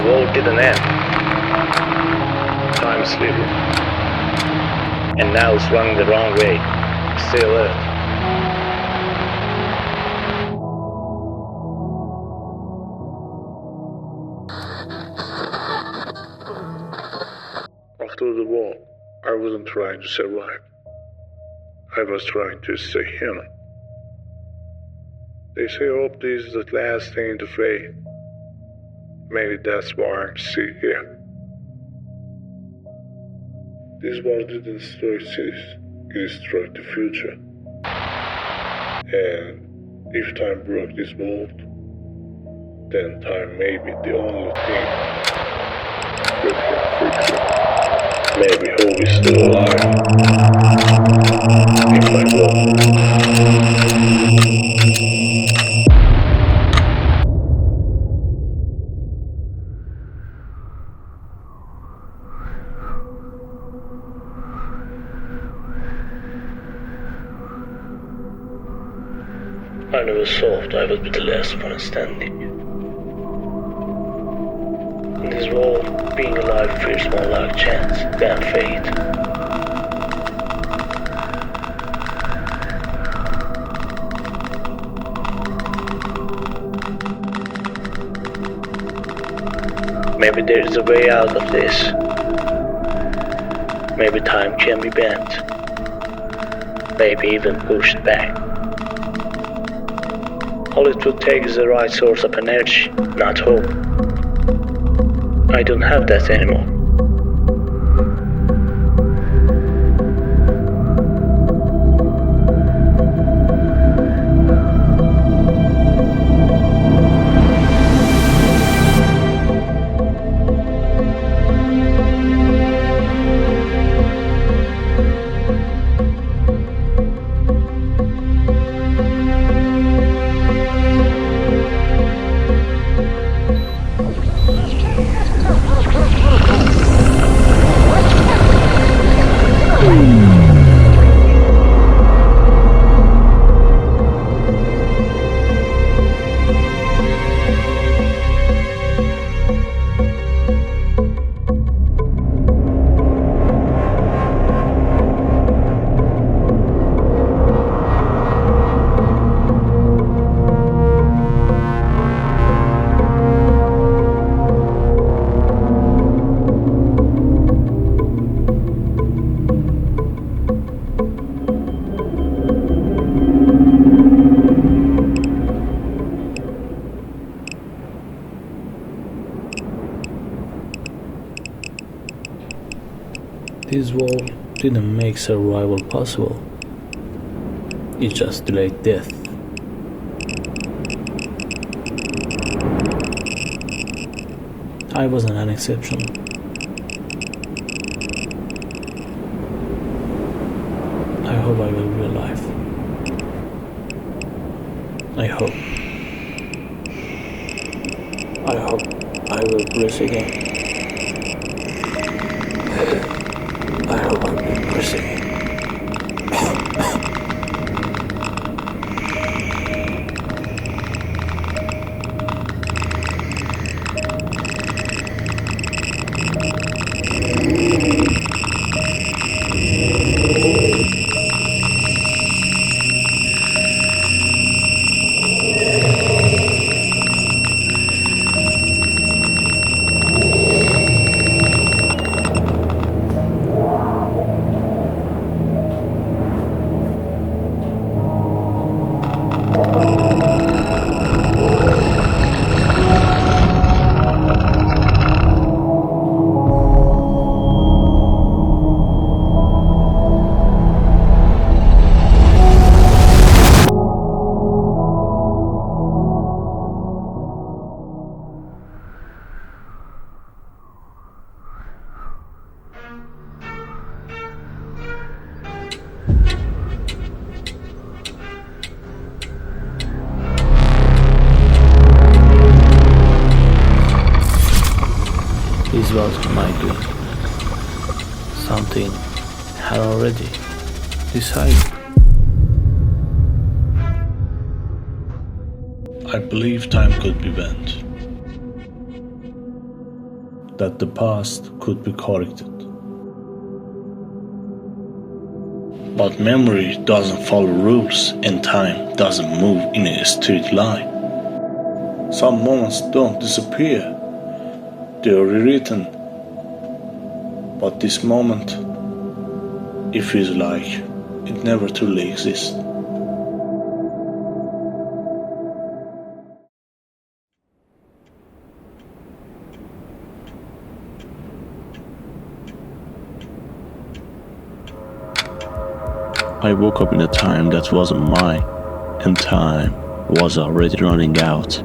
world didn't end. Time is living. And now it's running the wrong way. Stay alert. After the war, I wasn't trying to survive. I was trying to stay human. They say hope is the last thing to fade. Maybe that's why I'm still here. This war didn't destroy cities, it destroyed the future. And if time broke this mold, then time may be the only thing that can fix it. Maybe hope is still alive in my world. I never thought I would be the last one standing. In this world, being alive feels more like chance than fate. Maybe there is a way out of this. Maybe time can be bent. Maybe even pushed back. All it would take is the right source of energy, not hope. I don't have that anymore. This war didn't make survival possible. It just delayed death. I wasn't an exception. I hope I will be alive. I hope I will breathe again. I hope I will breathe again. This was my doing. Something had already decided. I believe time could be bent. that the past could be corrected. But memory doesn't follow rules and time doesn't move in a straight line. Some moments don't disappear, they are rewritten. But this moment, it feels like it never truly exists. I woke up in a time that wasn't mine, and time was already running out.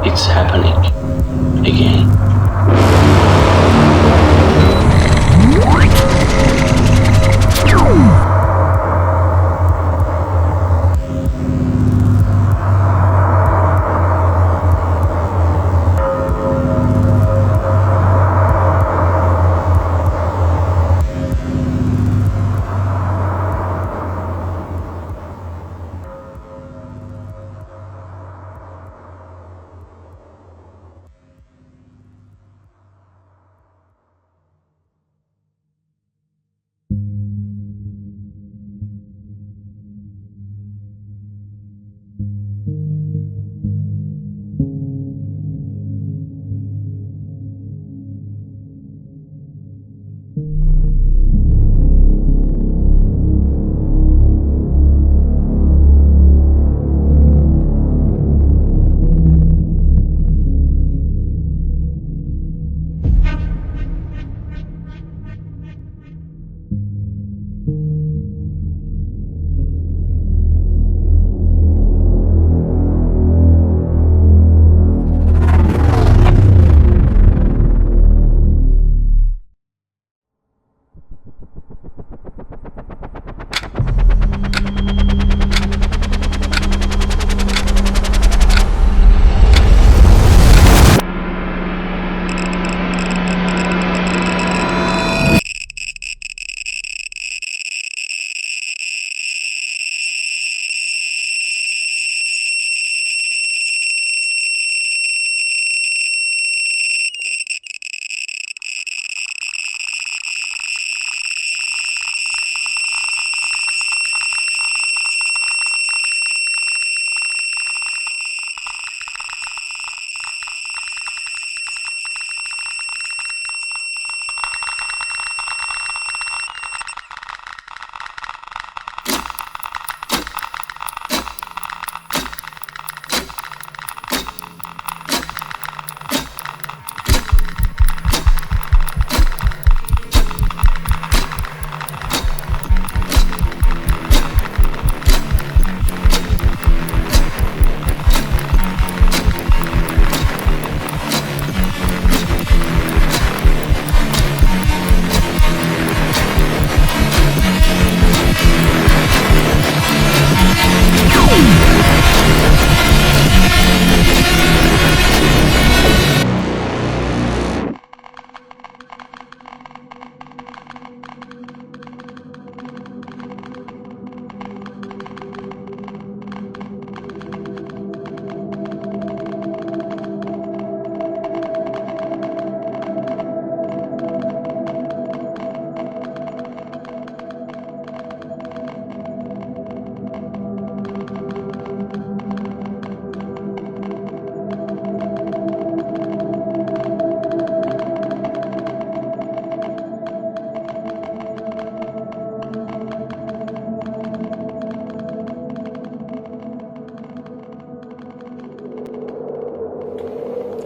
It's happening again.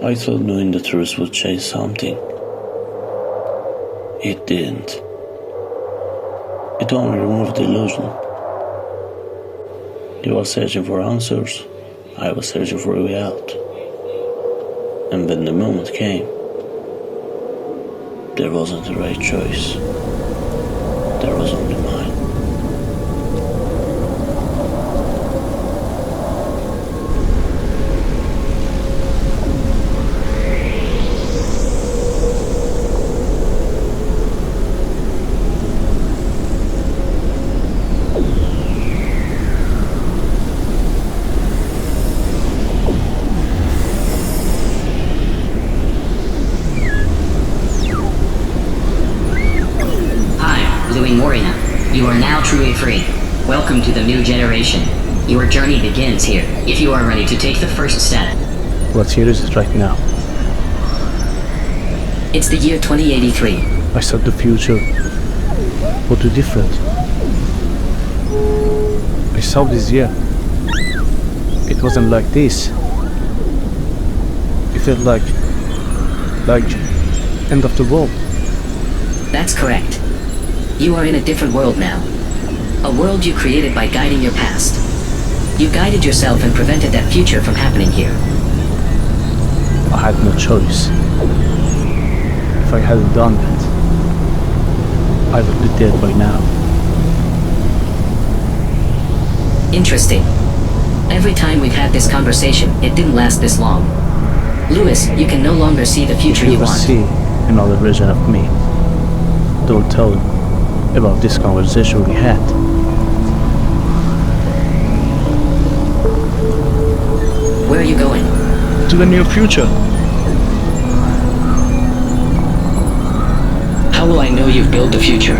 I thought knowing the truth would change something. It didn't. It only removed the illusion. You were searching for answers, I was searching for a way out. And when the moment came, there wasn't the right choice. There was only mine. Louise Morana, you are now truly free. Welcome to the new generation. Your journey begins here, if you are ready to take the first step. What year is it right now? It's the year 2083. I saw the future. What do different? I saw this year. It wasn't like this. It felt like end of the world. That's correct. You are in a different world now. A world you created by guiding your past. You guided yourself and prevented that future from happening here. I had no choice. If I hadn't done that, I would be dead by now. Interesting. Every time we've had this conversation, it didn't last this long. Louis, you can no longer see the future you will want. see another version of me. Don't tell them about this conversation we had. Where are you going? To the near future. How will I know you've built the future?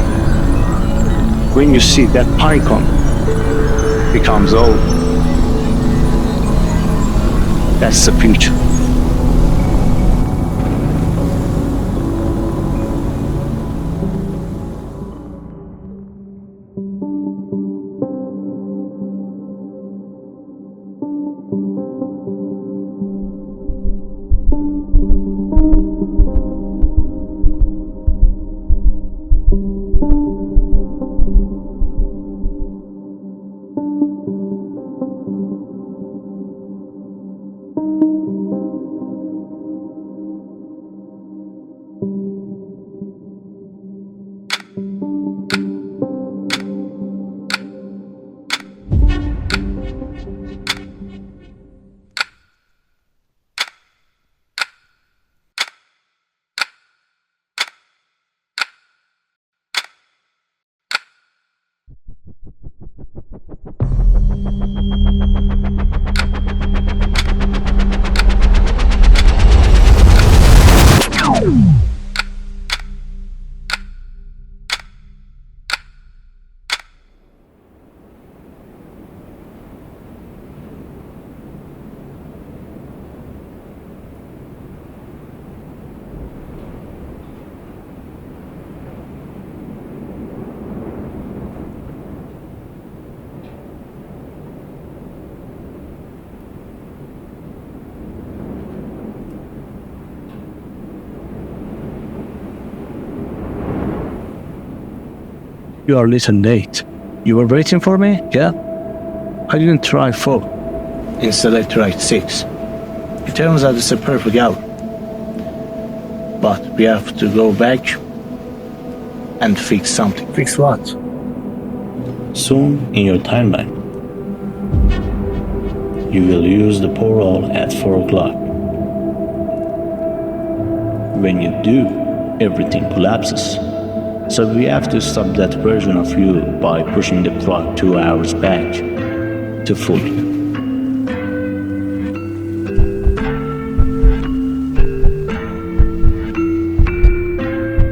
When you see that pine cone becomes old, that's the future. You are a little late. You were waiting for me, yeah? I didn't try 4. Instead I tried 6. It turns out it's a perfect hour. But we have to go back and fix something. Fix what? Soon in your timeline, you will use the portal at 4 o'clock. When you do, everything collapses. So we have to stop that version of you by pushing the clock 2 hours back to full.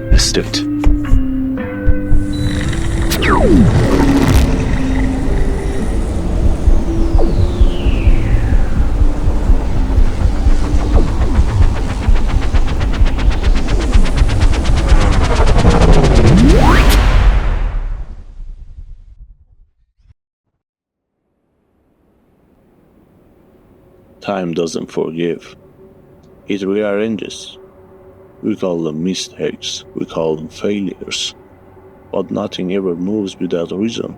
Let's do it. Time doesn't forgive. It rearranges. We call them mistakes, we call them failures, but nothing ever moves without a reason.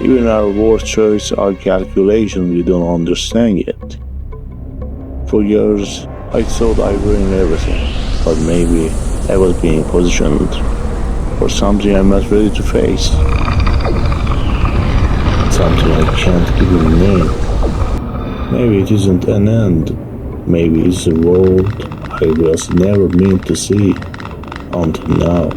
Even our word choice are calculations we don't understand yet. For years, I thought I were in everything, but maybe I was being positioned for something I'm not ready to face. Something I can't even name. Maybe it isn't an end. Maybe it's a world I was never meant to see until now.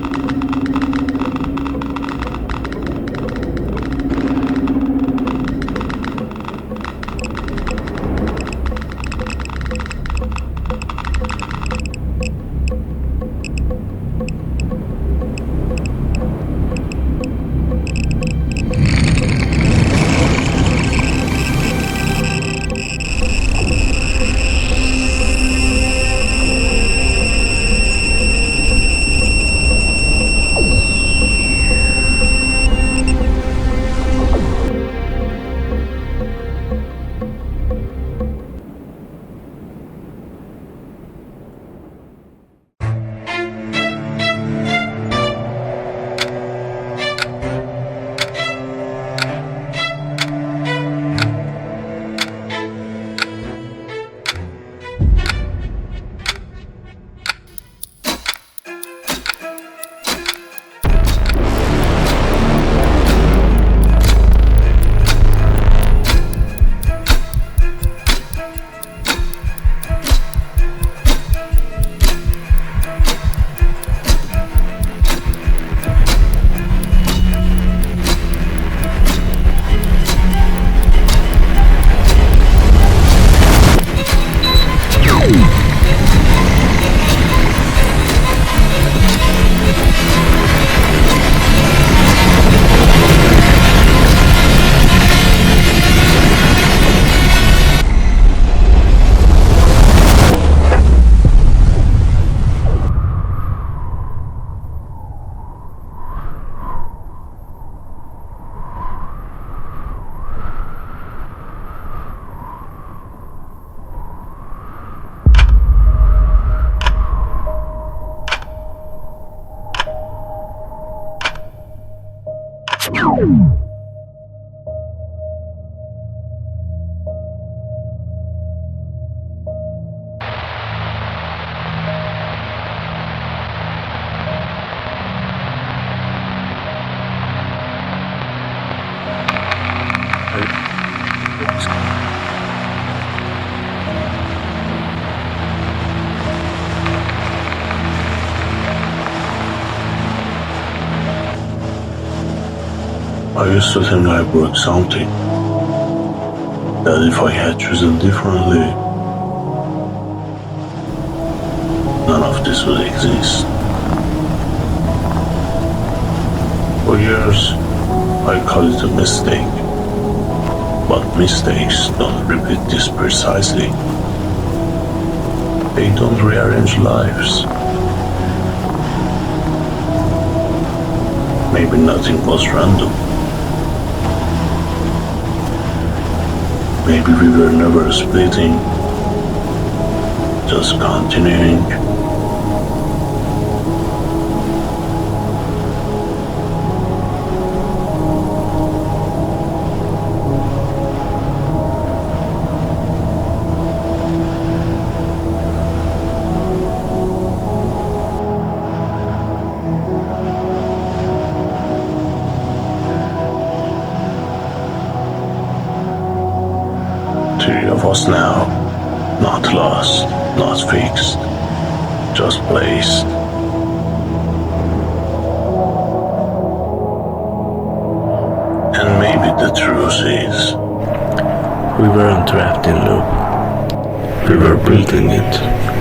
I used to think I broke something, that if I had chosen differently, none of this would exist. For years, I called it a mistake, but mistakes don't repeat this precisely. They don't rearrange lives. Maybe nothing was random. Maybe we were never splitting, just continuing. was now, not lost, not fixed, just placed. And maybe the truth is, we weren't trapped in loop. We were building it.